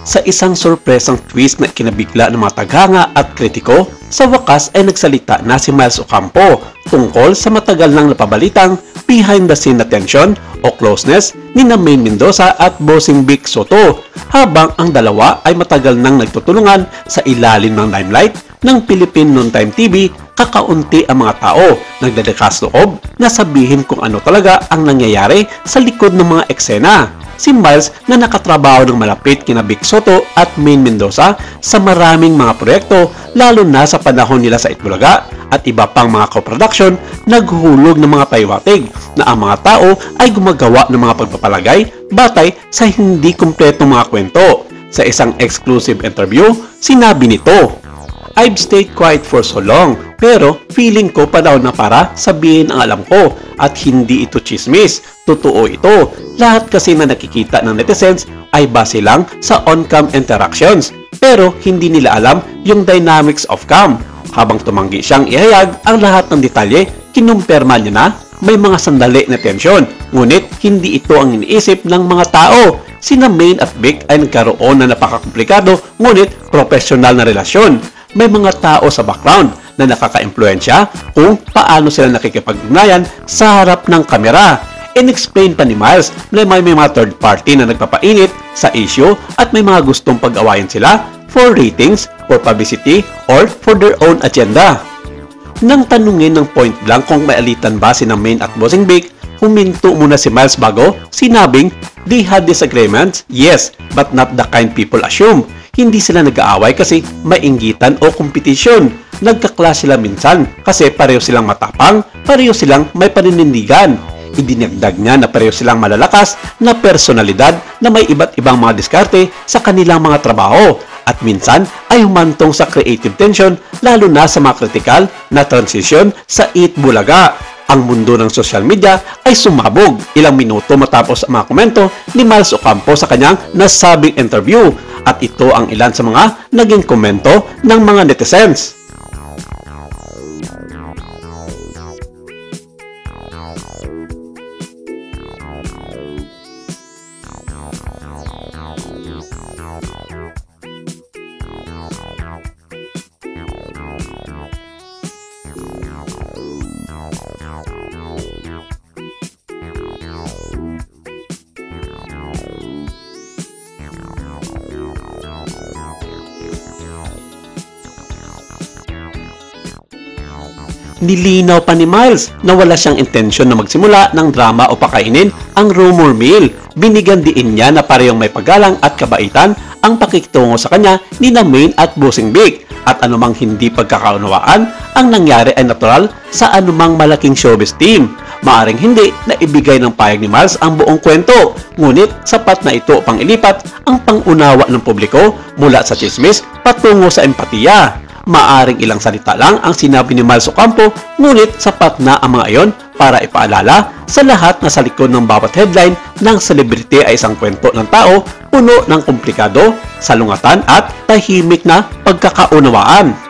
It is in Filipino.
Sa isang sorpresang twist na kinabigla ng mga tagahanga at kritiko, sa wakas ay nagsalita na si Miles Ocampo tungkol sa matagal nang napabalitang behind-the-scene na tension o closeness ni Maine Mendoza at Bossing Vic Soto, habang ang dalawa ay matagal nang nagtutulungan sa ilalim ng limelight ng Philippine Noontime TV. Kakaunti ang mga tao nagdadakas loob na sabihin kung ano talaga ang nangyayari sa likod ng mga eksena. Si Miles na nakatrabaho ng malapit kina Vic Soto at Maine Mendoza sa maraming mga proyekto, lalo na sa panahon nila sa Itbulaga at iba pang mga co-production, naghuhulog ng mga paywatig na ang mga tao ay gumagawa ng mga pagpapalagay batay sa hindi kumpletong mga kwento. Sa isang exclusive interview, sinabi nito, "I've stayed quiet for so long, pero feeling ko panahon na para sabihin ang alam ko at hindi ito chismis. Totoo ito. Lahat kasi na nakikita ng netizens ay base lang sa on-cam interactions, pero hindi nila alam yung dynamics of cam." Habang tumanggi siyang ihayag ang lahat ng detalye, kinumpirma niya na may mga sandali na tensyon, ngunit hindi ito ang iniisip ng mga tao. Sina Maine at Vic ay nagkaroon na napakakomplikado ngunit profesional na relasyon. May mga tao sa background na nakaka-impluensya kung paano sila nakikipag-ugnayan sa harap ng kamera. In-explain pa ni Miles na may mga third party na nagpapainit sa issue at may mga gustong pag-awayan sila for ratings, for publicity, or for their own agenda. Nang tanungin ng point blank kung may alitan ba si Maine at Bossing Vic, huminto muna si Miles bago sinabing they had disagreements, yes, but not the kind people assume. Hindi sila nag-aaway kasi may inggitan o kompetisyon. Nagka-clash sila minsan kasi pareho silang matapang, pareho silang may paninindigan. Idinagdag niya na pareho silang malalakas na personalidad na may iba't ibang mga diskarte sa kanilang mga trabaho at minsan ay humantong sa creative tension, lalo na sa mga critical na transition sa Itbulaga. Ang mundo ng social media ay sumabog ilang minuto matapos ang mga komento ni Miles Ocampo sa kanyang nasabing interview, at ito ang ilan sa mga naging komento ng mga netizens. Nilinaw pa ni Miles na wala siyang intensyon na magsimula ng drama o pakainin ang rumor mill. Binigyan diin niya na parehong may paggalang at kabaitan ang pakikitungo sa kanya ni Maine at Bossing Vic, at anumang hindi pagkakaunawaan ang nangyari ay natural sa anumang malaking showbiz team. Maaring hindi na ibigay ng payag ni Miles ang buong kwento, ngunit sapat na ito upang ilipat ang pangunawa ng publiko mula sa chismis patungo sa empatiya. Maaring ilang salita lang ang sinabi ni Miles Ocampo, ngunit sapat na ang mga iyon para ipaalala sa lahat na sa likod ng bawat headline ng celebrity ay isang kwento ng tao puno ng komplikado, salungatan at tahimik na pagkakaunawaan.